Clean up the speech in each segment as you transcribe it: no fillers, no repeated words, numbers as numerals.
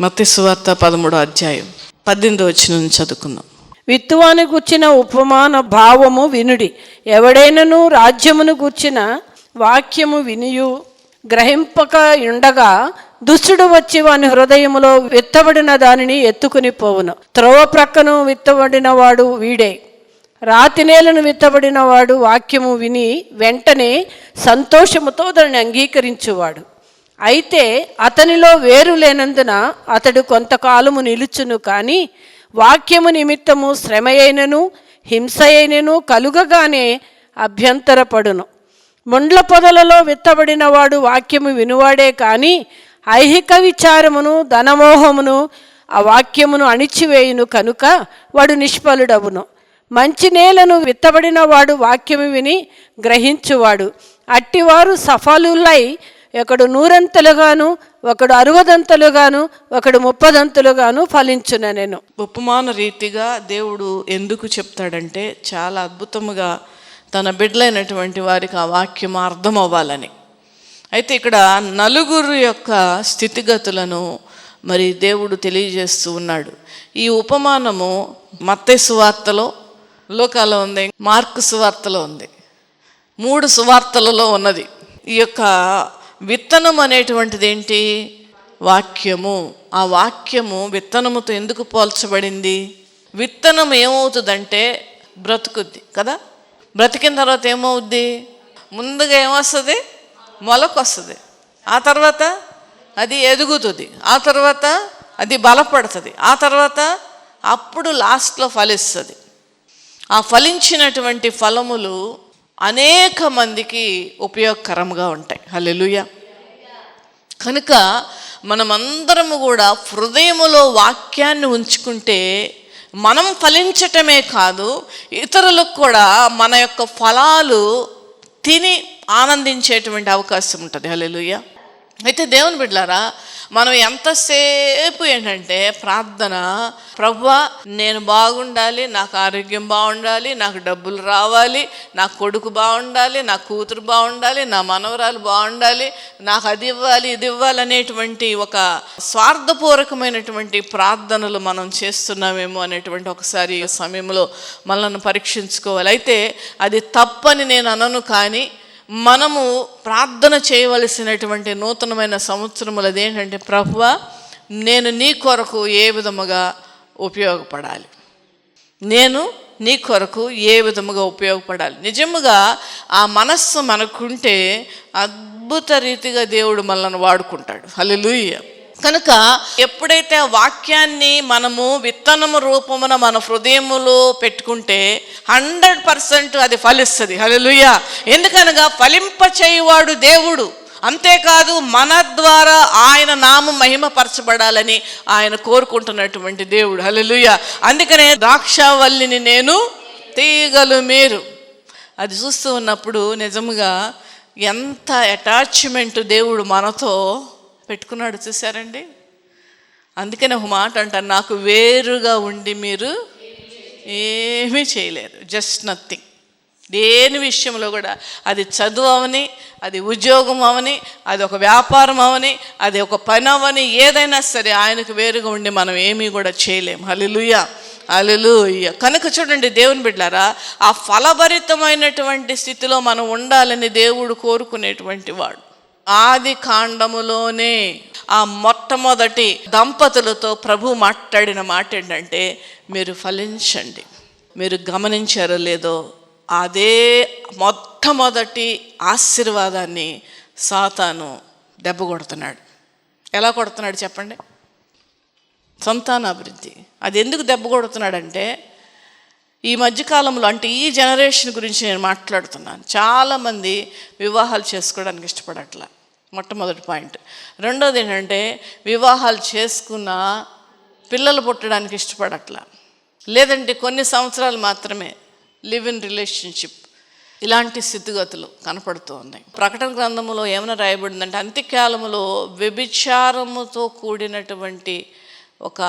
మత్తయి సువార్త 13వ అధ్యాయం 18వ వచనం నుంచి చదువుకుందాం. విత్తువాని గూర్చిన ఉపమాన భావము వినుడి. ఎవడైనను రాజ్యమును గూర్చిన వాక్యము వినియు గ్రహింపక ఉండగా దుష్టుడు వచ్చి వాని హృదయములో విత్తబడిన దానిని ఎత్తుకుని పోవును. త్రోవ ప్రక్కను విత్తబడిన వాడు వీడే. రాతి నేలను విత్తబడిన వాడు వాక్యము విని వెంటనే సంతోషముతో దానిని అంగీకరించువాడు. అయితే అతనిలో వేరు లేనందున అతడు కొంతకాలము నిలుచును, కానీ వాక్యము నిమిత్తము శ్రమ అయినను హింస అయినను కలుగగానే అభ్యంతరపడును. ముండ్ల పొదలలో విత్తబడిన వాడు వాక్యము వినువాడే, కానీ ఐహిక విచారమును ధనమోహమును ఆ వాక్యమును అణిచివేయును కనుక వాడు నిష్ఫలుడవును. మంచి నేలను విత్తబడిన వాడు వాక్యము విని గ్రహించువాడు. అట్టివారు సఫలులై ఒకడు 100 ఒకడు 60 ఒకడు 30 ఫలించునెను. ఉపమాన రీతిగా దేవుడు ఎందుకు చెప్తాడంటే, చాలా అద్భుతముగా తన బిడ్డలైనటువంటి వారికి ఆ వాక్యం అర్థం అవ్వాలని. అయితే ఇక్కడ నలుగురు యొక్క స్థితిగతులను మరి దేవుడు తెలియజేస్తూ ఉన్నాడు. ఈ ఉపమానము మత్తయి సువార్తలో, లూకాలో ఉంది, మార్కు సువార్తలో ఉంది, 3 సువార్తలలో ఉన్నది. ఈ యొక్క విత్తనం అనేటువంటిది ఏంటి? వాక్యము. ఆ వాక్యము విత్తనముతో ఎందుకు పోల్చబడింది? విత్తనం ఏమవుతుందంటే బ్రతుకుద్ది కదా. బ్రతికిన తర్వాత ఏమవుద్ది? ముందుగా ఏమొస్తుంది? మొలకు వస్తుంది. ఆ తర్వాత అది ఎదుగుతుంది. ఆ తర్వాత అది బలపడుతుంది. ఆ తర్వాత అప్పుడు లాస్ట్లో ఫలిస్తుంది. ఆ ఫలించినటువంటి ఫలములు అనేక మందికి ఉపయోగకరంగా ఉంటాయి. హల్లెలూయా. కనుక మనమందరము కూడా హృదయములో వాక్యాన్ని ఉంచుకుంటే మనం ఫలించటమే కాదు, ఇతరులకు కూడా మన యొక్క ఫలాలు తిని ఆనందించేటువంటి అవకాశం ఉంటుంది. హల్లెలూయా. అయితే దేవుని బిడ్డలారా, మనం ఎంతసేపు ఏంటంటే ప్రార్థన, ప్రభువా నేను బాగుండాలి, నాకు ఆరోగ్యం బాగుండాలి, నాకు డబ్బులు రావాలి, నా కొడుకు బాగుండాలి, నా కూతురు బాగుండాలి, నా మనవరాలు బాగుండాలి, నాకు అది ఇవ్వాలి ఇది ఇవ్వాలి అనేటువంటి ఒక స్వార్థపూర్వకమైనటువంటి ప్రార్థనలు మనం చేస్తున్నామేమో అనేటువంటి ఒకసారి సమయంలో మనల్ని పరీక్షించుకోవాలి. అయితే అది తప్పని నేను అనను, కానీ మనము ప్రార్థన చేయవలసినటువంటి నూతనమైన సంవత్సరములు అదేంటంటే, ప్రభువా నేను నీ కొరకు ఏ విధముగా ఉపయోగపడాలి, నేను నీ కొరకు ఏ విధముగా ఉపయోగపడాలి. నిజముగా ఆ మనస్సు మనకుంటే అద్భుత రీతిగా దేవుడు మనల్ని వాడుకుంటాడు. హల్లెలూయా. కనుక ఎప్పుడైతే ఆ వాక్యాన్ని మనము విత్తనము రూపమున మన హృదయములో పెట్టుకుంటే 100% అది ఫలిస్తుంది. హల్లెలూయా. ఎందుకనగా ఫలింపచేయువాడు దేవుడు. అంతేకాదు మన ద్వారా ఆయన నామం మహిమపరచబడాలని ఆయన కోరుకుంటున్నటువంటి దేవుడు. హల్లెలూయా. అందుకనే ద్రాక్షావల్లిని నేను, తీగలు మీరు. అది చూస్తూ ఉన్నప్పుడు నిజముగా ఎంత అటాచ్మెంట్ దేవుడు మనతో పెట్టుకున్నాడు చూసారండి. అందుకనే ఒక మాట అంటారు, నాకు వేరుగా ఉండి మీరు ఏమీ చేయలేరు. Just nothing. దేని విషయంలో కూడా, అది చదువు అవని, అది ఉద్యోగం అవని, అది ఒక వ్యాపారం అవని, అది ఒక పని అవని, ఏదైనా సరే ఆయనకు వేరుగా ఉండి మనం ఏమీ కూడా చేయలేం. హల్లెలూయా. హల్లెలూయా. కనుక చూడండి దేవుని బిడ్డలారా, ఆ ఫలభరితమైనటువంటి స్థితిలో మనం ఉండాలని దేవుడు కోరుకునేటువంటి వాడు. ఆది కాండములోనే ఆ మొట్టమొదటి దంపతులతో ప్రభు మాట్లాడిన మాట ఏంటంటే, మీరు ఫలించండి. మీరు గమనించారో లేదో, అదే మొట్టమొదటి ఆశీర్వాదాన్ని సాతాను దెబ్బ కొడుతున్నాడు. ఎలా కొడుతున్నాడు చెప్పండి? సంతానాభివృద్ధి. అది ఎందుకు దెబ్బ కొడుతున్నాడంటే, ఈ మధ్యకాలంలో, అంటే ఈ జనరేషన్ గురించి నేను మాట్లాడుతున్నాను, చాలామంది వివాహాలు చేసుకోవడానికి ఇష్టపడట్లా. మొట్టమొదటి పాయింట్. రెండోది ఏంటంటే, వివాహాలు చేసుకున్న పిల్లలు పుట్టడానికి ఇష్టపడట్లా, లేదంటే కొన్ని సంవత్సరాలు మాత్రమే లివ్ ఇన్ రిలేషన్షిప్. ఇలాంటి స్థితిగతులు కనపడుతూ ఉన్నాయి. ప్రకటన గ్రంథంలో ఏమైనా రాయబడిందంటే, అంత్యకాలములో వ్యభిచారముతో కూడినటువంటి ఒక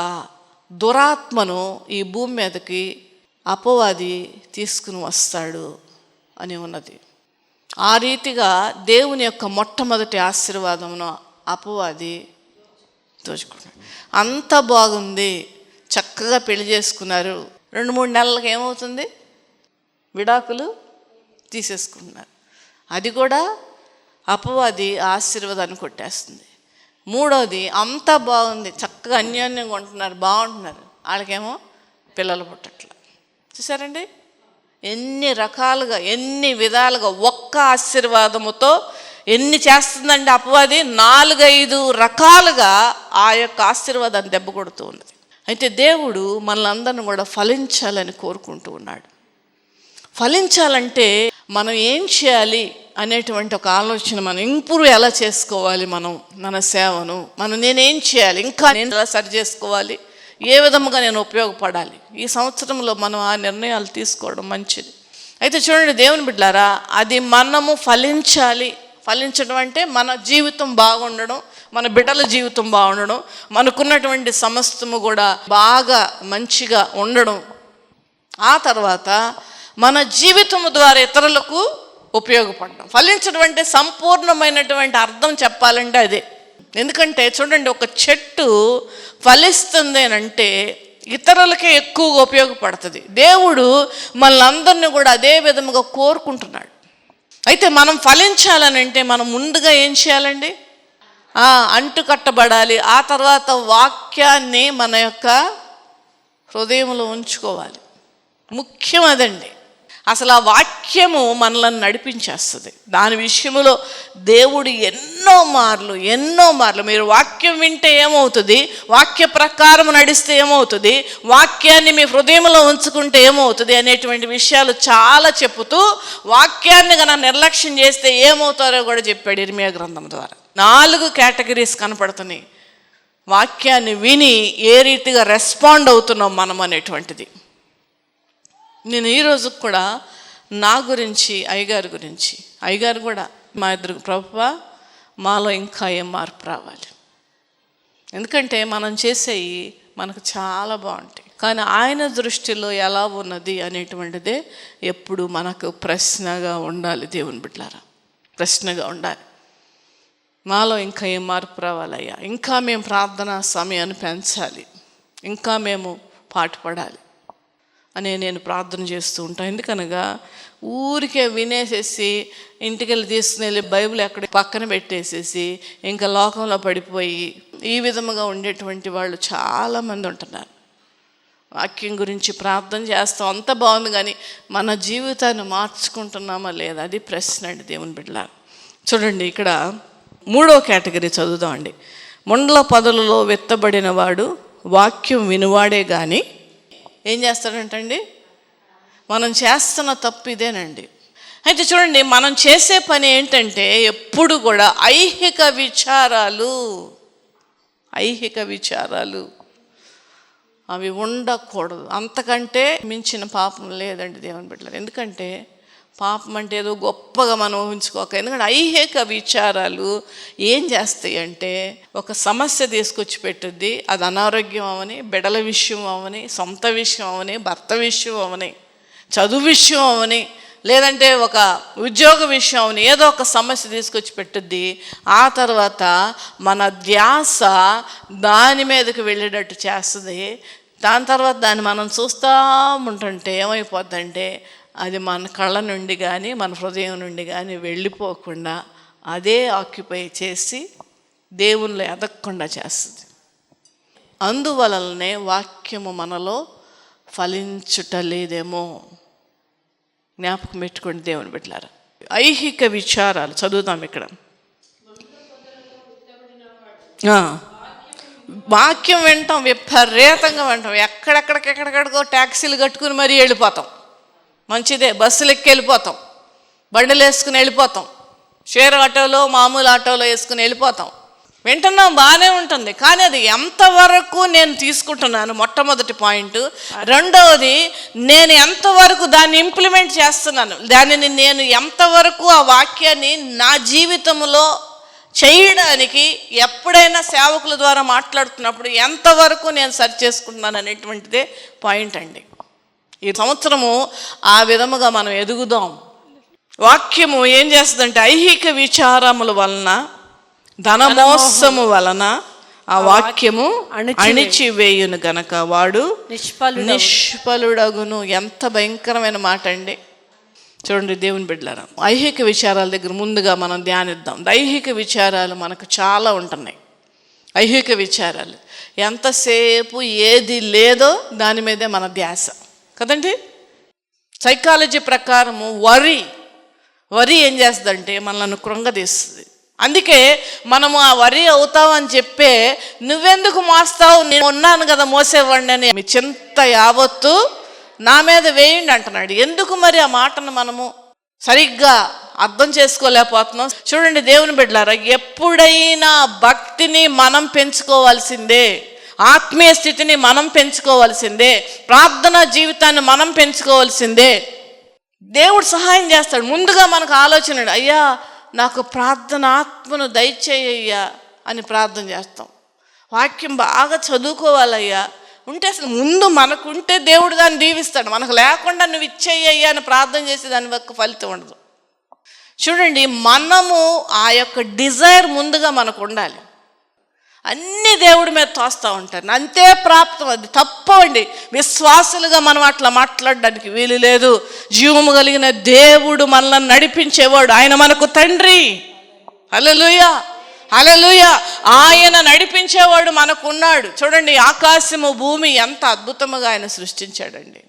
దురాత్మను ఈ భూమి మీదకి అపవాది తీసుకుని వస్తాడు అని ఉన్నది. ఆ రీతిగా దేవుని యొక్క మొట్టమొదటి ఆశీర్వాదమును అపవాది దోచుకుంటున్నాడు. అంత బాగుంది, చక్కగా పెళ్లి చేసుకున్నారు. 2-3 నెలలకు ఏమవుతుంది? విడాకులు తీసేసుకుంటున్నారు. అది కూడా అపవాది ఆశీర్వాదాన్ని కొట్టేస్తుంది. 3వది, అంతా బాగుంది, చక్కగా అన్యోన్యంగా ఉంటున్నారు, బాగుంటున్నారు, వాళ్ళకేమో పిల్లలు పుట్టట్ల. చూసారండి ఎన్ని రకాలుగా, ఎన్ని విధాలుగా ఒక్క ఆశీర్వాదముతో ఎన్ని చేస్తుందండి అపవాది. 4-5 రకాలుగా ఆ యొక్క ఆశీర్వాదాన్ని దెబ్బ కొడుతూ ఉన్నది. అయితే దేవుడు మనల్ని అందరిని కూడా ఫలించాలని కోరుకుంటూ ఉన్నాడు. ఫలించాలంటే మనం ఏం చేయాలి అనేటువంటి ఒక ఆలోచన, మనం ఇంప్రూవ్ ఎలా చేసుకోవాలి, మన సేవను నేనేం చేయాలి, ఇంకా నేను ఎలా సరి చేసుకోవాలి, ఏ విధముగా నేను ఉపయోగపడాలి, ఈ సంవత్సరంలో మనం ఆ నిర్ణయాలు తీసుకోవడం మంచిది. అయితే చూడండి దేవుని బిడ్డలారా, అది మనము ఫలించాలి. ఫలించడం అంటే మన జీవితం బాగుండడం, మన బిడ్డల జీవితం బాగుండడం, మనకున్నటువంటి సమస్తము కూడా బాగా మంచిగా ఉండడం. ఆ తర్వాత మన జీవితము ద్వారా ఇతరులకు ఉపయోగపడడం. ఫలించడం అంటే సంపూర్ణమైనటువంటి అర్థం చెప్పాలంటే అదే. ఎందుకంటే చూడండి, ఒక చెట్టు ఫలిస్తుంది అంటే ఇతరులకే ఎక్కువగా ఉపయోగపడుతుంది. దేవుడు మనల్ని కూడా అదే విధముగా కోరుకుంటున్నాడు. అయితే మనం ఫలించాలని అంటే మనం ముందుగా ఏం చేయాలండి? అంటు కట్టబడాలి. ఆ తర్వాత వాక్యాన్ని మన యొక్క హృదయంలో ఉంచుకోవాలి. ముఖ్యం అదండి. అసలు ఆ వాక్యము మనల్ని నడిపించేస్తుంది. దాని విషయంలో దేవుడు ఎన్నో మార్లు మీరు వాక్యం వింటే ఏమవుతుంది, వాక్య ప్రకారం నడిస్తే ఏమవుతుంది, వాక్యాన్ని మీ హృదయంలో ఉంచుకుంటే ఏమవుతుంది అనేటువంటి విషయాలు చాలా చెప్పుతూ, వాక్యాన్ని కన్నా నిర్లక్ష్యం చేస్తే ఏమవుతారో కూడా చెప్పాడు ఇర్మియా గ్రంథం ద్వారా. 4 కేటగిరీస్ కనపడుతున్నాయి. వాక్యాన్ని విని ఏ రీతిగా రెస్పాండ్ అవుతున్నాం మనం అనేటువంటిది. నేను ఈరోజు కూడా నా గురించి, అయ్యగారు కూడా మా ఇద్దరు, ప్రభువా మాలో ఇంకా ఏం మార్పు రావాలి. ఎందుకంటే మనం చేసేవి మనకు చాలా బాగుంటాయి, కానీ ఆయన దృష్టిలో ఎలా ఉన్నది అనేటువంటిదే ఎప్పుడు మనకు ప్రశ్నగా ఉండాలి. దేవుని బిడ్డలారా, ప్రశ్నగా ఉండాలి. మాలో ఇంకా ఏం మార్పు రావాలయ్యా, ఇంకా మేము ప్రార్థనా సమయాన్ని పెంచాలి, ఇంకా మేము పాటుపడాలి అని నేను ప్రార్థన చేస్తూ ఉంటాను. ఎందుకనగా ఊరికే వినేసేసి ఇంటికి తీసుకుని వెళ్ళి బైబిల్ ఎక్కడ పక్కన పెట్టేసేసి ఇంకా లోకంలో పడిపోయి ఈ విధముగా ఉండేటువంటి వాళ్ళు చాలామంది ఉంటున్నారు. వాక్యం గురించి ప్రార్థన చేస్తాం, అంత బాగుంది, కానీ మన జీవితాన్ని మార్చుకుంటున్నామా లేదా, అది ప్రశ్న అండి దేవుని బిడ్డలారా. చూడండి ఇక్కడ 3వ కేటగిరీ చదువుదామండి. ముండ్ల పొదలలో విత్తబడిన వాడు వాక్యం వినువాడే కానీ ఏం చేస్తాడంటండి? మనం చేస్తున్న తప్పు ఇదేనండి. అయితే చూడండి, మనం చేసే పని ఏంటంటే ఎప్పుడు కూడా ఐహిక విచారాలు అవి ఉండకూడదు. అంతకంటే మించిన పాపం లేదండి దేవుని బిడ్డలారా. ఎందుకంటే పాపం అంటే ఏదో గొప్పగా మనం ఊహించుకోక. ఎందుకంటే ఐహిక విచారాలు ఏం చేస్తాయి అంటే ఒక సమస్య తీసుకొచ్చి పెట్టుద్ది. అది అనారోగ్యం అవని, బిడ్డల విషయం అవని, సొంత విషయం అవని, భర్త విషయం అవని, చదువు విషయం అవని, లేదంటే ఒక ఉద్యోగ విషయం అవని, ఏదో ఒక సమస్య తీసుకొచ్చి పెట్టుద్ది. ఆ తర్వాత మన ధ్యాస దాని మీదకి వెళ్ళేటట్టు చేస్తుంది. దాని తర్వాత దాన్ని మనం చూస్తూ ఉంటుంటే ఏమైపోద్దంటే అది మన కళ్ళ నుండి కానీ మన హృదయం నుండి కానీ వెళ్ళిపోకుండా అదే ఆక్యుపై చేసి దేవునిలో ఎదగకుండా చేస్తుంది. అందువలనే వాక్యము మనలో ఫలించుటలేదేమో. జ్ఞాపకం పెట్టుకోండి దేవుని బిడ్డలారా. ఐహిక విచారాలు చదువుతాం ఇక్కడ. వాక్యం వింటాం, విపరీతంగా వింటాం, ఎక్కడెక్కడికో ట్యాక్సీలు కట్టుకుని మరీ వెళ్ళిపోతాం. మంచిదే, బస్సులు ఎక్కి వెళ్ళిపోతాం, బండిలు వేసుకుని వెళ్ళిపోతాం, షేర్ ఆటోలో మామూలు ఆటోలో వేసుకుని వెళ్ళిపోతాం. వింటున్నాం, బాగానే ఉంటుంది, కానీ అది ఎంతవరకు నేను తీసుకుంటున్నాను, మొట్టమొదటి పాయింట్. రెండవది, నేను ఎంతవరకు దాన్ని ఇంప్లిమెంట్ చేస్తున్నాను, దానిని నేను ఎంతవరకు ఆ వాక్యాన్ని నా జీవితంలో చేయడానికి ఎప్పుడైనా సేవకుల ద్వారా మాట్లాడుతున్నప్పుడు ఎంతవరకు నేను సరి చేసుకుంటున్నాను అనేటువంటిదే పాయింట్ అండి. ఈ సంవత్సరము ఆ విధముగా మనం ఎదుగుదాం. వాక్యము ఏం చేస్తుందంటే ఐహిక విచారముల వలన, ధనమోసము వలన, ఆ వాక్యము అణిచివేయును గనక వాడు నిష్ఫలుడగును. ఎంత భయంకరమైన మాట అండి. చూడండి దేవుని బిడ్డలారా, ఐహిక విచారాల దగ్గర ముందుగా మనం ధ్యానిద్దాం. దైహిక విచారాలు మనకు చాలా ఉంటున్నాయి. ఐహిక విచారాలు ఎంతసేపు ఏది లేదో దాని మీదే మన ధ్యాస కదండి. సైకాలజీ ప్రకారము వరి ఏం చేస్తుందంటే మనల్ని కృంగదీస్తుంది. అందుకే మనము ఆ వరి అవుతావని చెప్పే నువ్వెందుకు మోస్తావు, నేను ఉన్నాను కదా మోసేవాడిని అని మీ చింత యావత్తు నా మీద వేయండి అంటున్నాడు. ఎందుకు మరి ఆ మాటను మనము సరిగ్గా అర్థం చేసుకోలేకపోతున్నాం. చూడండి దేవుని బిడ్డలారా, ఎప్పుడైనా భక్తిని మనం పెంచుకోవాల్సిందే, ఆత్మీయ స్థితిని మనం పెంచుకోవాల్సిందే, ప్రార్థనా జీవితాన్ని మనం పెంచుకోవాల్సిందే. దేవుడు సహాయం చేస్తాడు. ముందుగా మనకు ఆలోచన, అయ్యా నాకు ప్రార్థన ఆత్మను దయచేయ్యా అని ప్రార్థన చేస్తాం. వాక్యం బాగా చదువుకోవాలయ్యా ఉంటే, అసలు ముందు మనకుంటే దేవుడు దాన్ని దీవిస్తాడు. మనకు లేకుండా నువ్వు ఇచ్చేయ్యా అని ప్రార్థన చేసి దాని యొక్క ఫలితం ఉండదు. చూడండి, మనము ఆ యొక్క డిజైర్ ముందుగా మనకు ఉండాలి. అన్నీ దేవుడి మీద తోస్తూ ఉంటారు, అంతే ప్రాప్తం. అది తప్పండి. విశ్వాసులుగా మనం అట్లా మాట్లాడడానికి వీలు లేదు. జీవము కలిగిన దేవుడు మనల్ని నడిపించేవాడు. ఆయన మనకు తండ్రి. హల్లెలూయా, హల్లెలూయా. ఆయన నడిపించేవాడు మనకున్నాడు. చూడండి, ఆకాశము భూమి ఎంత అద్భుతముగా ఆయన సృష్టించాడండి.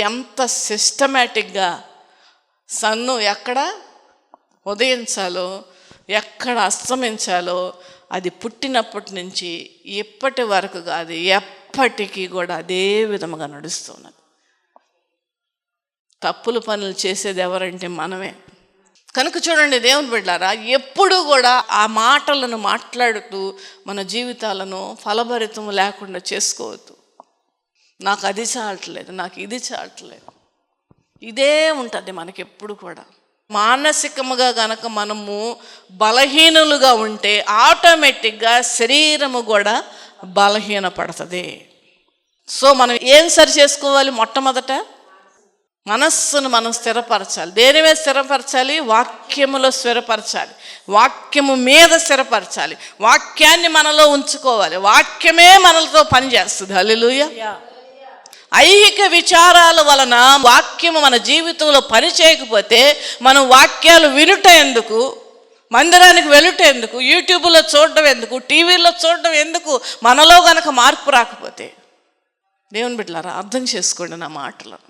ఎంత సిస్టమేటిక్గా సన్ను ఎక్కడ ఉదయించాలో ఎక్కడ అస్తమించాలో అది పుట్టినప్పటి నుంచి ఇప్పటి వరకు కాదు, ఎప్పటికీ కూడా అదే విధముగా నడుస్తున్నది. తప్పులు పనులు చేసేది ఎవరంటే మనమే. కనుక చూడండి దేవుని బిడ్డలారా, ఎప్పుడు కూడా ఆ మాటలను మాట్లాడుతూ మన జీవితాలను ఫలభరితం లేకుండా చేసుకోవద్దు. నాకు అది చాలట్లేదు, నాకు ఇది చాలట్లేదు, ఇదే ఉంటుంది మనకి ఎప్పుడు కూడా. మానసికముగా గనక మనము బలహీనులుగా ఉంటే ఆటోమేటిక్గా శరీరము కూడా బలహీనపడుతుంది. సో మనం ఏం సరి చేసుకోవాలి? మొట్టమొదట మనస్సును మనం స్థిరపరచాలి. దేని మీద స్థిరపరచాలి? వాక్యములో స్థిరపరచాలి. వాక్యము మీద స్థిరపరచాలి. వాక్యాన్ని మనలో ఉంచుకోవాలి. వాక్యమే మనలతో పనిచేస్తుంది. హల్లెలూయా. ఐహిక విచారాల వలన వాక్యము మన జీవితంలో పని చేయకపోతే మనం వాక్యాలు వినుట ఎందుకు, మందిరానికి వెళ్ళుట ఎందుకు, యూట్యూబ్లో చూడడం ఎందుకు, టీవీలో చూడడం ఎందుకు, మనలో గనక మార్పు రాకపోతే? దేవుని బిడ్డలారా, అర్థం చేసుకోండి నా మాటలను.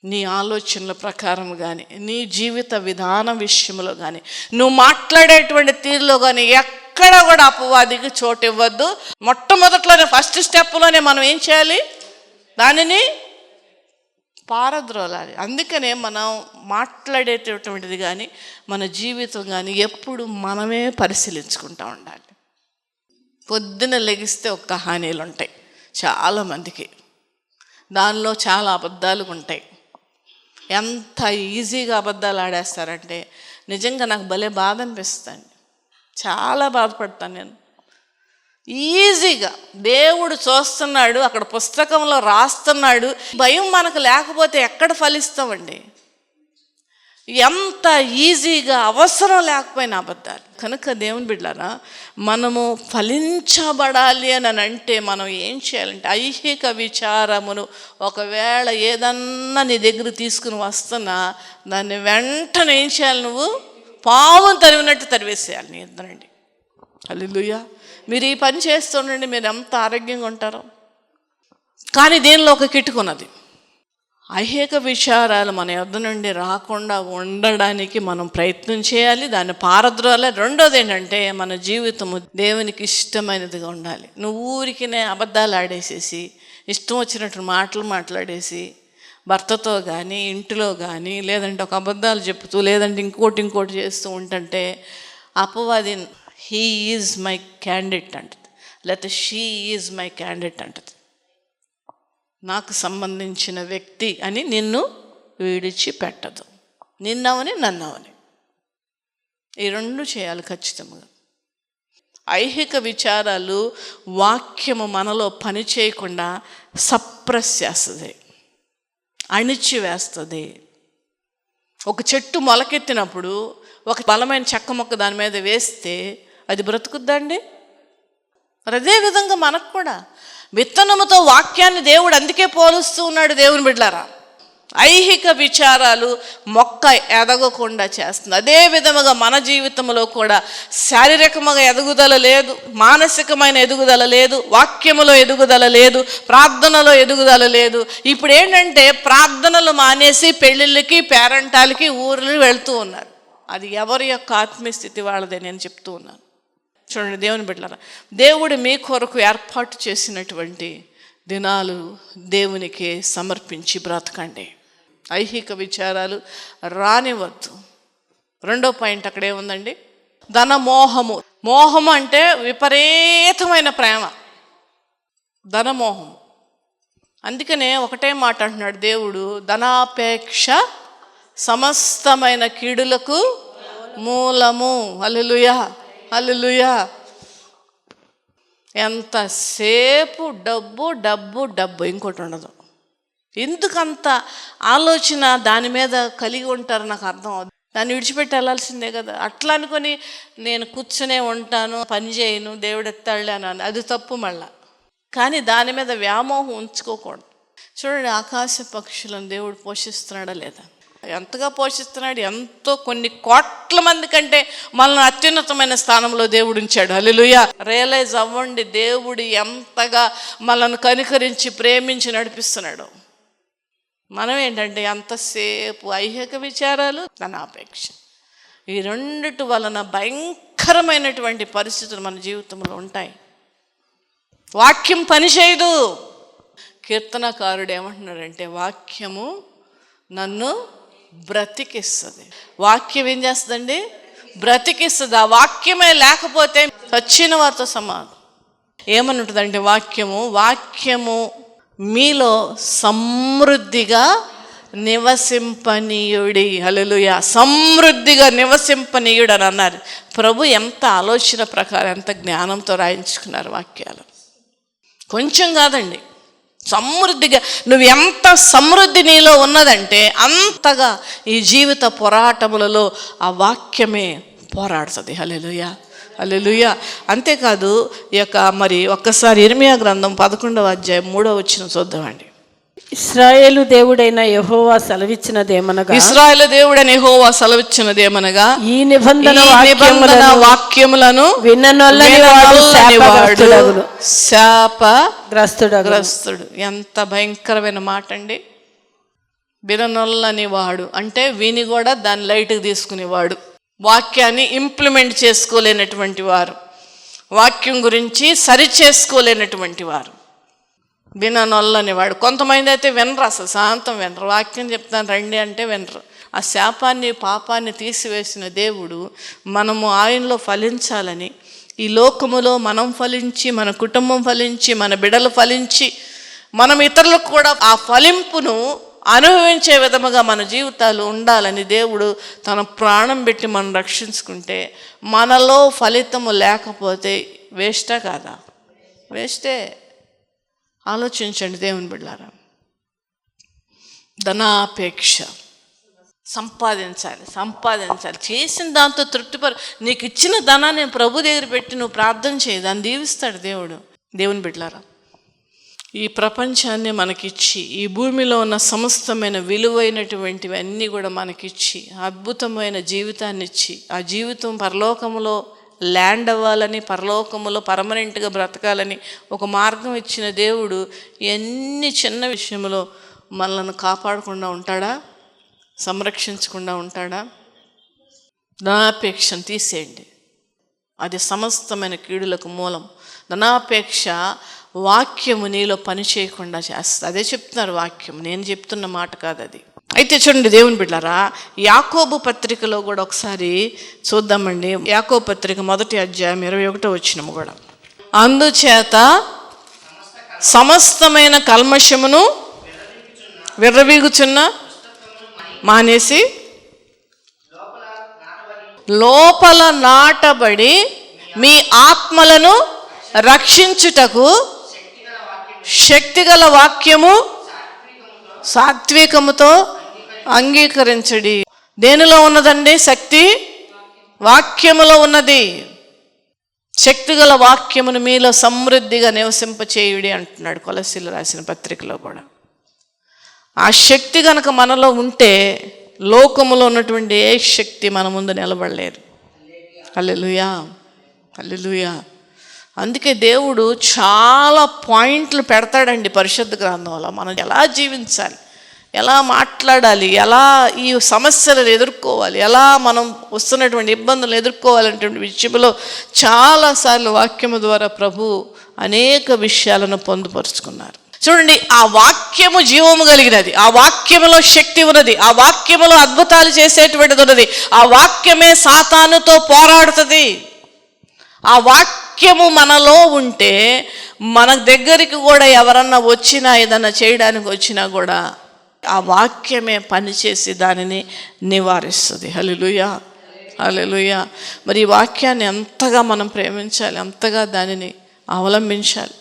నీ ఆలోచనల ప్రకారం కానీ, నీ జీవిత విధానం విషయంలో కానీ, నువ్వు మాట్లాడేటువంటి తీరులో కానీ ఎక్కడ కూడా అపవాదికి చోటు ఇవ్వద్దు. మొట్టమొదట్లోనే ఫస్ట్ స్టెప్లోనే మనం ఏం చేయాలి? దానిని పారద్రోలాలి. అందుకనే మనం మాట్లాడేటటువంటిది కానీ మన జీవితం కానీ ఎప్పుడు మనమే పరిశీలించుకుంటూ ఉండాలి. పొద్దున లెగిస్తే ఒక హానీలు ఉంటాయి చాలామందికి, దానిలో చాలా అబద్ధాలు ఉంటాయి. ఎంత ఈజీగా అబద్ధాలు ఆడేస్తారంటే నిజంగా నాకు భలే బాధ అనిపిస్తుంది. చాలా బాధపడతాను నేను. ఈజీగా దేవుడు చూస్తున్నాడు, అక్కడ పుస్తకంలో రాస్తున్నాడు. భయం మనకు లేకపోతే ఎక్కడ ఫలిస్తామండి? ఎంత ఈజీగా, అవసరం లేకపోయిన అబద్ధాలు. కనుక దేవుని బిడ్డలారా, మనము ఫలించబడాలి అని అంటే మనం ఏం చేయాలంటే, ఐహిక విచారమును ఒకవేళ ఏదన్నా నీ దగ్గర తీసుకుని వస్తున్నా దాన్ని వెంటనే ఏం చేయాలి? నువ్వు పావును తరివినట్టు తరివేసేయాలి నీ ఇద్దరండి. హల్లెలూయా. మీరు ఈ పని చేస్తుండండి, మీరు ఎంత ఆరోగ్యంగా ఉంటారో. కానీ దీనిలో ఒక కిటుకున్నది. ఐహిక విచారాలు మన యొద్ద నుండి రాకుండా ఉండడానికి మనం ప్రయత్నం చేయాలి, దాన్ని పారద్రోలాలి. రెండోది ఏంటంటే, మన జీవితము దేవునికి ఇష్టమైనదిగా ఉండాలి. నువ్వు ఊరికినే అబద్ధాలు ఆడేసేసి, ఇష్టం వచ్చినట్టు మాటలు మాట్లాడేసి, భర్తతో కానీ ఇంటిలో కానీ, లేదంటే ఒక అబద్ధాలు చెప్తూ, లేదంటే ఇంకోటి చేస్తూ ఉంటుంటే అపవాది హీ ఈజ్ మై క్యాండిడేట్ అంటది, లేకపోతే షీ ఈజ్ మై క్యాండిడేట్ అంటది. నాకు సంబంధించిన వ్యక్తి అని నిన్ను విడిచిపెట్టదు. నిన్నవని నన్నవని ఈ రెండు చేయాలి ఖచ్చితంగా. ఐహిక విచారాలు వాక్యము మనలో పని చేయకుండా సప్రెస్ చేస్తుంది, అణిచివేస్తుంది. ఒక చెట్టు మొలకెత్తినప్పుడు ఒక బలమైన చెక్క మొక్క దాని మీద వేస్తే అది బ్రతుకుద్దండి? మరి అదే విధంగా మనకు కూడా విత్తనముతో వాక్యాన్ని దేవుడు అందుకే పోలుస్తూ ఉన్నాడు. దేవుని బిడ్డలారా, ఐహిక విచారాలు మొక్క ఎదగకుండా చేస్తుంది. అదే విధముగా మన జీవితంలో కూడా శారీరకముగా ఎదుగుదల లేదు, మానసికమైన ఎదుగుదల లేదు, వాక్యములో ఎదుగుదల లేదు, ప్రార్థనలో ఎదుగుదల లేదు. ఇప్పుడు ఏంటంటే ప్రార్థనలు మానేసి పెళ్ళిళ్ళకి పేరంటాలకి ఊర్లు వెళ్తూ ఉన్నారు. అది ఎవరి యొక్క ఆత్మీయ స్థితి వాళ్ళదే నేను చెప్తూ ఉన్నాను. చూడండి దేవుని బిడ్డలారా, దేవుడు మీ కొరకు ఏర్పాటు చేసినటువంటి దినాలు దేవునికి సమర్పించి బ్రతకండి. ఐహిక విచారాలు రానివద్దు. రెండో పాయింట్ అక్కడే ఉందండి, ధనమోహము. మోహము అంటే విపరీతమైన ప్రేమ, ధనమోహం. అందుకనే ఒకటే మాట అంటున్నాడు దేవుడు, ధనాపేక్ష సమస్తమైన కీడులకు మూలము. హల్లెలూయా, హల్లెలూయా. ఎంతసేపు డబ్బు డబ్బు డబ్బు, ఇంకోటి ఉండదు. ఎందుకంత ఆలోచన దాని మీద కలిగి ఉంటారు నాకు అర్థం అవుతుంది. దాన్ని విడిచిపెట్టి వెళ్ళాల్సిందే కదా. అట్లా అనుకొని నేను కూర్చునే ఉంటాను, పని చేయను, దేవుడు ఎత్తాడులే అని, అది తప్పు మళ్ళా. కానీ దాని మీద వ్యామోహం ఉంచుకోకూడదు. చూడండి, ఆకాశ పక్షులను దేవుడు పోషిస్తున్నాడా లేదా? ఎంతగా పోషిస్తున్నాడు. ఎంతో కొన్ని కోట్ల మంది కంటే మనల్ని అత్యున్నతమైన స్థానంలో దేవుడు ఉంచాడు. హల్లెలూయా. రియలైజ్ అవ్వండి, దేవుడు ఎంతగా మనల్ని కనికరించి ప్రేమించి నడిపిస్తున్నాడు. మనం ఏంటంటే ఎంతసేపు ఐహిక విచారాలు, ధనాపేక్ష, ఈ రెండిటి వలన భయంకరమైనటువంటి పరిస్థితులు మన జీవితంలో ఉంటాయి. వాక్యం పనిచేయదు. కీర్తనకారుడు ఏమంటున్నాడంటే, వాక్యము నన్ను బ్రతికిస్తుంది. వాక్యం ఏం చేస్తుందండి? బ్రతికిస్తుంది. ఆ వాక్యమే లేకపోతే చచ్చిన వారితో సమానం. ఏమని ఉంటుందంటే వాక్యము మీలో సమృద్ధిగా నివసింపనీయుడి. హల్లెలూయా. సమృద్ధిగా నివసింపనీయుడు అని అన్నారు. ప్రభు ఎంత ఆలోచన ప్రకారం, ఎంత జ్ఞానంతో రాయించుకున్నారు వాక్యాలు. కొంచెం కాదండి, సమృద్ధిగా. నువ్వు ఎంత సమృద్ధి నీలో ఉన్నదంటే అంతగా ఈ జీవిత పోరాటములలో ఆ వాక్యమే పోరాడుతుంది. హల్లెలూయా, హల్లెలూయా. అంతేకాదు, ఈ యొక్క మరి ఒక్కసారి ఇర్మియా గ్రంథం 11వ అధ్యాయం 3వ వచనం చూద్దామండి. ఇశ్రాయేలు దేవుడైన యెహోవా సెలవిచ్చినదేమనగా, ఇశ్రాయేలు దేవుడైన యెహోవా సెలవిచ్చినదేమనగా, ఈ నిబంధన వాక్యములను విననొల్లని వాడు శాపగ్రస్తుడు. ఎంత భయంకరమైన మాట అండి. విననొల్లని వాడు అంటే విని కూడా దాన్ని లైట్కి తీసుకునేవాడు, వాక్యాన్ని ఇంప్లిమెంట్ చేసుకోలేనటువంటి వారు, వాక్యం గురించి సరి చేసుకోలేనటువంటి వారు, విననొల్లని వాడు. కొంతమంది అయితే వినరు, అసలు శాంతం వినరు. వాక్యం చెప్తాను రండి అంటే వినరు. ఆ శాపాన్ని పాపాన్ని తీసివేసిన దేవుడు మనము ఆయనలో ఫలించాలని, ఈ లోకములో మనం ఫలించి, మన కుటుంబం ఫలించి, మన బిడ్డలు ఫలించి, మనం ఇతరులకు కూడా ఆ ఫలింపును అనుభవించే విధముగా మన జీవితాలు ఉండాలని దేవుడు తన ప్రాణం పెట్టి మనం రక్షించుకుంటే, మనలో ఫలితము లేకపోతే వేస్టా కాదా? వేస్టే. ఆలోచించండి దేవుని బిడ్డలారా. ధనాపేక్ష, సంపాదించాలి, చేసిన దాంతో తృప్తిపరు. నీకు ఇచ్చిన ధనాన్ని ప్రభు దగ్గర పెట్టి నువ్వు ప్రార్థన చేయి, దాన్ని దీవిస్తాడు దేవుడు. దేవుని బిడ్డలారా, ఈ ప్రపంచాన్ని మనకిచ్చి, ఈ భూమిలో ఉన్న సమస్తమైన విలువైనటువంటివన్నీ కూడా మనకిచ్చి, అద్భుతమైన జీవితాన్ని ఇచ్చి, ఆ జీవితం పరలోకములో ల్యాండ్ అవ్వాలని, పరలోకములో పర్మనెంట్గా బ్రతకాలని ఒక మార్గం ఇచ్చిన దేవుడు ఎన్ని చిన్న విషయంలో మనల్ని కాపాడకుండా ఉంటాడా? సంరక్షించకుండా ఉంటాడా? ధనాపేక్షను తీసేయండి, అది సమస్తమైన కీడులకు మూలం. ధనాపేక్ష వాక్యము నీలో పని చేయకుండా చేస్తుంది. అదే చెప్తున్నారు వాక్యం, నేను చెప్తున్న మాట కాదు అది. అయితే చూడండి దేవుని బిడ్డలారా, యాకోబు పత్రికలో కూడా ఒకసారి చూద్దామండి. యాకోబు పత్రిక 1వ అధ్యాయం 21వ వచనం కూడా, అందుచేత సమస్తమైన కల్మషమును విర్రవీగుచున్న మానేసి లోపల నాటబడి మీ ఆత్మలను రక్షించుటకు శక్తిగల వాక్యము సాత్వికముతో అంగీకరించడి. దేనిలో ఉన్నదండి శక్తి? వాక్యములో ఉన్నది. శక్తిగల వాక్యమును మీలో సమృద్ధిగా నివసింపచేయుడి అంటున్నాడు కొలస్సీలు రాసిన పత్రికలో కూడా. ఆ శక్తి కనుక మనలో ఉంటే లోకములో ఉన్నటువంటి ఏ శక్తి మన ముందు నిలబడలేదు. హల్లెలూయా, హల్లెలూయా. అందుకే దేవుడు చాలా పాయింట్లు పెడతాడండి పరిశుద్ధ గ్రంథంలో. మనం ఎలా జీవించాలి, ఎలా మాట్లాడాలి, ఎలా ఈ సమస్యలను ఎదుర్కోవాలి, ఎలా మనం వస్తున్నటువంటి ఇబ్బందులను ఎదుర్కోవాలనేటువంటి విషయంలో చాలాసార్లు వాక్యము ద్వారా ప్రభు అనేక విషయాలను పొందుపరుచుకున్నారు. చూడండి, ఆ వాక్యము జీవము కలిగినది, ఆ వాక్యములో శక్తి ఉన్నది, ఆ వాక్యములో అద్భుతాలు చేసేటువంటిది ఉన్నది, ఆ వాక్యమే సాతానుతో పోరాడుతుంది. ఆ వాక్యము మనలో ఉంటే మన దగ్గరికి కూడా ఎవరన్నా వచ్చినా ఏదన్నా చేయడానికి వచ్చినా కూడా ఆ వాక్యమే పనిచేసి దానిని నివారిస్తుంది. హల్లెలూయా, హల్లెలూయా. మరి ఈ వాక్యాన్ని ఎంతగా మనం ప్రేమించాలి, ఎంతగా దానిని అవలంబించాలి.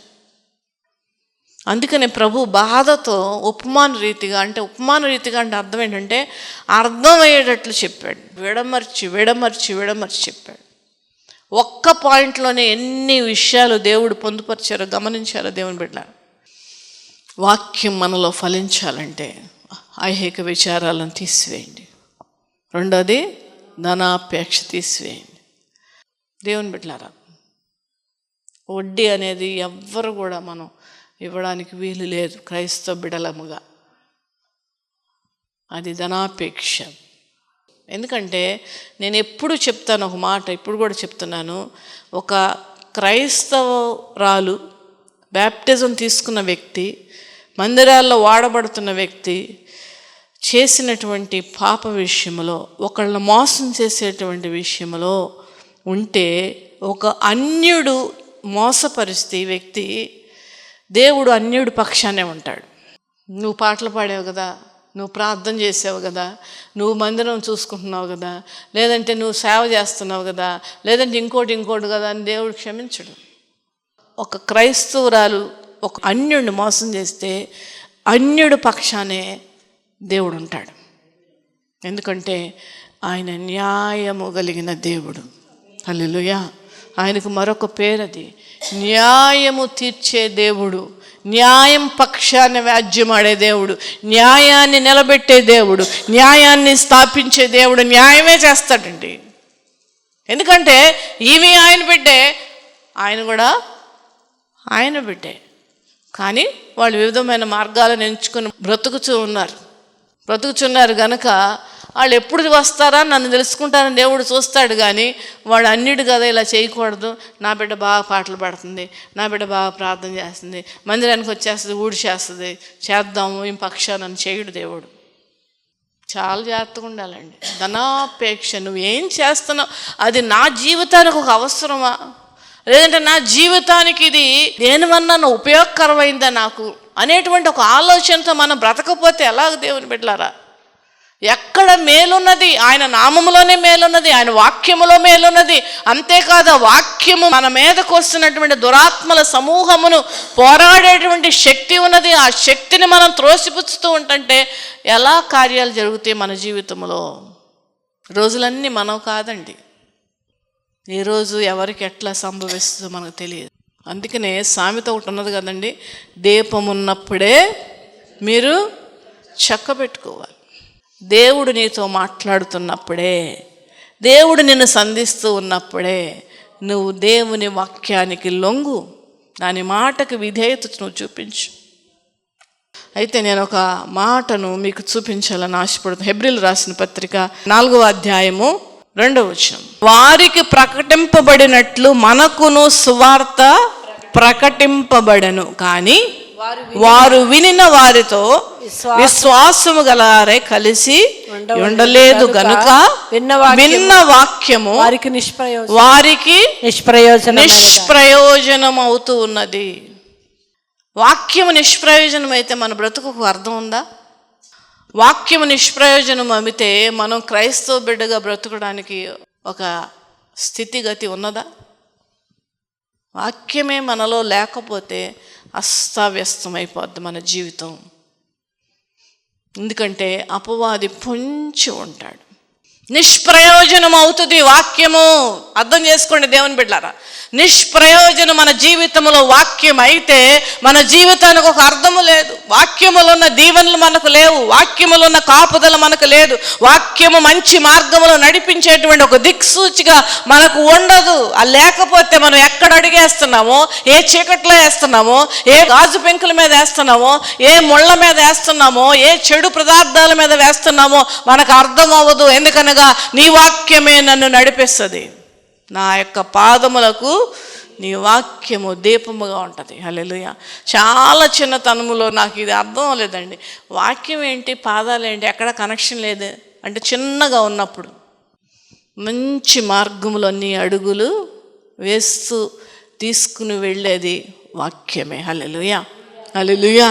అందుకనే ప్రభు బాధతో ఉపమాన రీతిగా అంటే అర్థం ఏంటంటే అర్థమయ్యేటట్లు చెప్పాడు. విడమర్చి చెప్పాడు. ఒక్క పాయింట్లోనే ఎన్ని విషయాలు దేవుడు పొందుపరిచారో గమనించారో దేవుని బిడ్డలారా. వాక్యం మనలో ఫలించాలంటే ఐహిక విచారాలను తీసివేయండి. రెండోది ధనాపేక్ష తీసివేయండి. దేవుని బిడ్డలారా, వడ్డీ అనేది ఎవ్వరు కూడా మనం ఇవ్వడానికి వీలు లేదు క్రైస్తవ బిడలముగా. అది ధనాపేక్ష. ఎందుకంటే నేను ఎప్పుడు చెప్తాను ఒక మాట, ఇప్పుడు కూడా చెప్తున్నాను. ఒక క్రైస్తవరాలు బ్యాప్టిజం తీసుకున్న వ్యక్తి, మందిరాల్లో వాడబడుతున్న వ్యక్తి చేసినటువంటి పాప విషయంలో, ఒకళ్ళని మోసం చేసేటువంటి విషయంలో ఉంటే, ఒక అన్యుడు మోసపరిస్తే వ్యక్తి, దేవుడు అన్యుడి పక్షానే ఉంటాడు. నువ్వు పాటలు పాడావు కదా, నువ్వు ప్రార్థన చేసావు కదా, నువ్వు మందిరం చూసుకుంటున్నావు కదా, లేదంటే నువ్వు సేవ చేస్తున్నావు కదా, లేదంటే ఇంకోటి కదా అని దేవుడు క్షమించడు. ఒక క్రైస్తవురాలు ఒక అన్యుడిని మోసం చేస్తే అన్యుడి పక్షానే దేవుడు ఉంటాడు. ఎందుకంటే ఆయన న్యాయము కలిగిన దేవుడు. హల్లెలూయా. ఆయనకు మరొక పేరది, న్యాయము తీర్చే దేవుడు, న్యాయం పక్షాన్ని వ్యాజ్యమాడే దేవుడు, న్యాయాన్ని నిలబెట్టే దేవుడు, న్యాయాన్ని స్థాపించే దేవుడు. న్యాయమే చేస్తాడండి. ఎందుకంటే ఈమె ఆయన బిడ్డే, ఆయన కూడా ఆయన బిడ్డే. కానీ వాళ్ళు వివిధమైన మార్గాలను ఎంచుకొని బ్రతుకుచున్నారు కనుక వాళ్ళు ఎప్పుడు వస్తారా నన్ను తెలుసుకుంటారని దేవుడు చూస్తాడు. కానీ వాడు అన్నిటి కదా ఇలా చేయకూడదు, నా బిడ్డ బాగా పాటలు పాడుతుంది, నా బిడ్డ బాగా ప్రార్థన చేస్తుంది, మందిరానికి వచ్చేస్తుంది, ఊడిచేస్తుంది, చేద్దాము ఈ పక్షాన్ని చేయడు దేవుడు. చాలా జాగ్రత్తగా ఉండాలండి. ధనాపేక్ష. నువ్వేం చేస్తున్నావు, అది నా జీవితానికి ఒక అవసరమా, లేదంటే నా జీవితానికి ఇది దేనివన్నా ఉపయోగకరమైందా నాకు అనేటువంటి ఒక ఆలోచనతో మనం బ్రతకపోతే ఎలాగ దేవుని బిడ్డలారా? ఎక్కడ మేలున్నది? ఆయన నామములోనే మేలున్నది, ఆయన వాక్యములో మేలున్నది. అంతేకాదు, వాక్యము మన మీదకు వస్తున్నటువంటి దురాత్మల సమూహమును పోరాడేటువంటి శక్తి ఉన్నది. ఆ శక్తిని మనం త్రోసిపుచ్చుతూ ఉంటుంటే ఎలా కార్యాలు జరుగుతాయి మన జీవితంలో? రోజులన్నీ మనం కాదండి, ఏ రోజు ఎవరికి ఎట్లా సంభవిస్తుందో మనకు తెలియదు. అందుకనే సామెత ఒకటి ఉన్నది కదండి, దీపం ఉన్నప్పుడే మీరు చక్కబెట్టుకోవాలి. దేవుడు నీతో మాట్లాడుతున్నప్పుడే, దేవుడు నిన్ను సంధిస్తూ ఉన్నప్పుడే నువ్వు దేవుని వాక్యానికి లొంగు, దాని మాటకు విధేయత నువ్వు చూపించు. అయితే నేను ఒక మాటను మీకు చూపించాలని ఆశపడుతున్నాను. హెబ్రీయులకు రాసిన పత్రిక 4వ అధ్యాయము 2వ వచనం. వారికి ప్రకటింపబడినట్లు మనకును సువార్త ప్రకటింపబడను, కానీ వారు వినిన వారితో విశ్వాసము గలవారై కలిసి ఉండలేదు గనుక విన్న వాక్యము వారికి నిష్ప్రయోజనం అవుతూ ఉన్నది. వాక్యము నిష్ప్రయోజనం అయితే మన బ్రతుకుకు అర్థం ఉందా? వాక్యము నిష్ప్రయోజనం అమితే మనం క్రైస్తవ బిడ్డగా బ్రతకడానికి ఒక స్థితిగతి ఉన్నదా? వాక్యమే మనలో లేకపోతే అస్తవ్యస్తమైపోద్ది మన జీవితం. ఎందుకంటే అపవాది పొంచి ఉంటాడు. నిష్ప్రయోజనం అవుతుంది వాక్యము. అర్థం చేసుకోండి దేవుని బిడ్డలారా, నిష్ప్రయోజనం మన జీవితంలో వాక్యం అయితే మన జీవితానికి ఒక అర్థము లేదు. వాక్యములో ఉన్న దీవెనలు మనకు లేవు, వాక్యములో ఉన్న కాపుదల మనకు లేదు, వాక్యము మంచి మార్గంలో నడిపించేటువంటి ఒక దిక్సూచిగా మనకు ఉండదు. అది లేకపోతే మనం ఎక్కడ అడిగేస్తున్నామో, ఏ చీకట్లో వేస్తున్నామో, ఏ గాజు పెంకుల మీద వేస్తున్నామో, ఏ ముళ్ళ మీద వేస్తున్నామో, ఏ చెడు పదార్థాల మీద వేస్తున్నామో మనకు అర్థం అవ్వదు. ఎందుకనగా నీ వాక్యమే నన్ను నడిపిస్తుంది. నా యొక్క పాదములకు నీ వాక్యము దీపముగా ఉంటుంది. హల్లెలూయా. చాలా చిన్నతనములో నాకు ఇది అర్థం లేదండి, వాక్యం ఏంటి పాదాలు ఏంటి ఎక్కడ కనెక్షన్ లేదు అంటే, చిన్నగా ఉన్నప్పుడు మంచి మార్గములో నీ అడుగులు వేస్తూ తీసుకుని వెళ్ళేది వాక్యమే. హల్లెలూయా, హల్లెలూయా.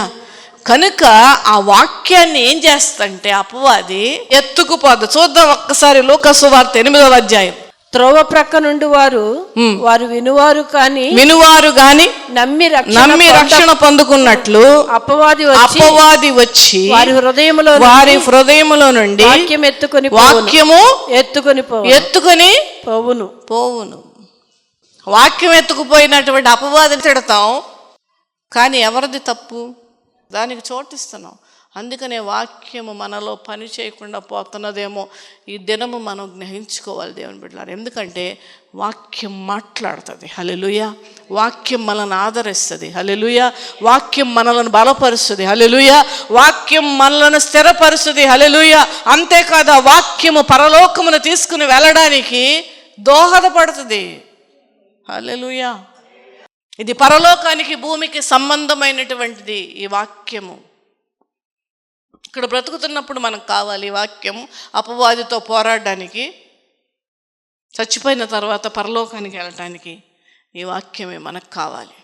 కనుక ఆ వాక్యాన్ని ఏం చేస్తంటే అపవాది ఎత్తుకుపోదు. చూద్దాం ఒక్కసారి లూకాసు వార్త 8వ అధ్యాయం. త్రోవ ప్రక్క నుండి వారు వినువారు గాని నమ్మి రక్షణ పొందుకున్నట్లు అపవాది వచ్చి వారి హృదయములో నుండి వాక్యము ఎత్తుకొని పోవును. వాక్యం ఎత్తుకుపోయినటువంటి అపవాదిని తిడతాం, కానీ ఎవరిది తప్పు? దానికి చోటిస్తున్నాం. అందుకనే వాక్యము మనలో పని చేయకుండా పోతున్నదేమో ఈ దినము మనం గ్రహించుకోవాలి దేవుని బిడ్డలారా. ఎందుకంటే వాక్యం మాట్లాడుతుంది. హల్లెలూయా. వాక్యం మనల్ని ఆదరిస్తుంది. హల్లెలూయా. వాక్యం మనలను బలపరుస్తుంది. హల్లెలూయా. వాక్యం మనలను స్థిరపరుస్తుంది. హల్లెలూయా. అంతేకాదు ఆ వాక్యము పరలోకమును తీసుకుని వెళ్ళడానికి దోహదపడుతుంది. హల్లెలూయా. ఇది పరలోకానికి భూమికి సంబంధమైనటువంటిది ఈ వాక్యము. ఇక్కడ బ్రతుకుతున్నప్పుడు మనకు కావాలి వాక్యం అపవాదితో పోరాడడానికి, చచ్చిపోయిన తర్వాత పరలోకానికి వెళ్ళటానికి ఈ వాక్యమే మనకు కావాలి.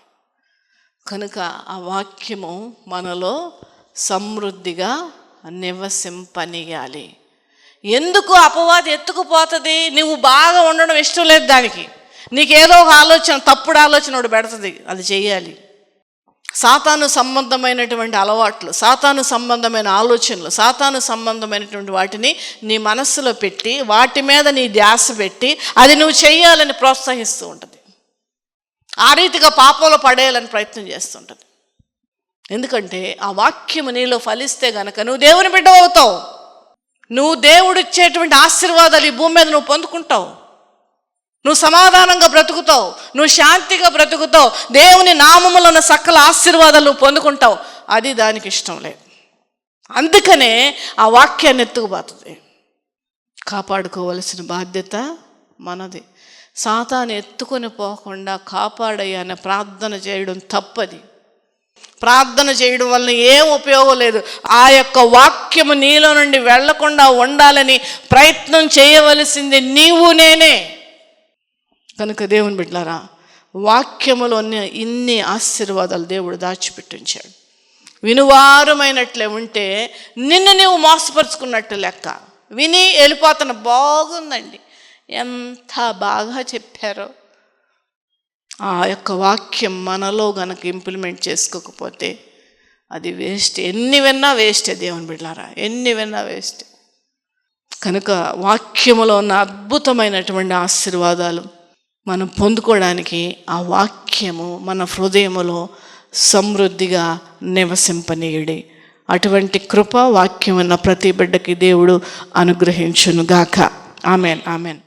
కనుక ఆ వాక్యము మనలో సమృద్ధిగా నివసింపనీయాలి. ఎందుకు అపవాది ఎత్తుకుపోతుంది? నువ్వు బాగా ఉండడం ఇష్టం లేదు దానికి, నీకేదో ఒక ఆలోచన, తప్పుడు ఆలోచన ఒకటి పెడుతుంది, అది చెయ్యాలి. సాతాను సంబంధమైనటువంటి అలవాట్లు, సాతాను సంబంధమైన ఆలోచనలు, సాతాను సంబంధమైనటువంటి వాటిని నీ మనస్సులో పెట్టి వాటి మీద నీ ధ్యాస పెట్టి అది నువ్వు చెయ్యాలని ప్రోత్సహిస్తూ ఉంటుంది. ఆ రీతిగా పాపంలో పడేయాలని ప్రయత్నం చేస్తుంటుంది. ఎందుకంటే ఆ వాక్యము నీలో ఫలిస్తే గనక నువ్వు దేవుని బిడ్డ అవుతావు. నువ్వు దేవుడు ఇచ్చేటువంటి ఆశీర్వాదాలు ఈ భూమి మీద నువ్వు పొందుకుంటావు. నువ్వు సమాధానంగా బ్రతుకుతావు, నువ్వు శాంతిగా బ్రతుకుతావు, దేవుని నామములో ఉన్న సకల ఆశీర్వాదాలు నువ్వు పొందుకుంటావు. అది దానికి ఇష్టం లేదు. అందుకనే ఆ వాక్యాన్ని ఎత్తుకుపోతుంది. కాపాడుకోవలసిన బాధ్యత మనది. సాతాను ఎత్తుకొని పోకుండా కాపాడయ్యా ప్రార్థన చేయడం తప్పది. ప్రార్థన చేయడం వలన ఏం ఉపయోగం లేదు. ఆ యొక్క వాక్యము నీలో నుండి వెళ్లకుండా ఉండాలని ప్రయత్నం చేయవలసింది నీవు నేనే. కనుక దేవుని బిడ్డలారా, వాక్యములో ఇన్ని ఆశీర్వాదాలు దేవుడు దాచిపెట్టించాడు. వినువారమైనట్లే ఉంటే నిన్ను నీవు మోసపరుచుకున్నట్టు లెక్క. విని వెళ్ళిపోతున్న బాగుందండి, ఎంత బాగా చెప్పారో. ఆ యొక్క వాక్యం మనలో గనక ఇంప్లిమెంట్ చేసుకోకపోతే అది వేస్ట్. ఎన్ని విన్నా వేస్టే దేవుని బిడ్డలారా, ఎన్ని విన్నా వేస్ట్. కనుక వాక్యములో ఉన్న అద్భుతమైనటువంటి ఆశీర్వాదాలు మనం పొందుకోవడానికి ఆ వాక్యము మన హృదయములో సమృద్ధిగా నివసింపనీయుడి. అటువంటి కృప వాక్యం ఉన్న ప్రతి బిడ్డకి దేవుడు అనుగ్రహించును గాక. Amen, amen.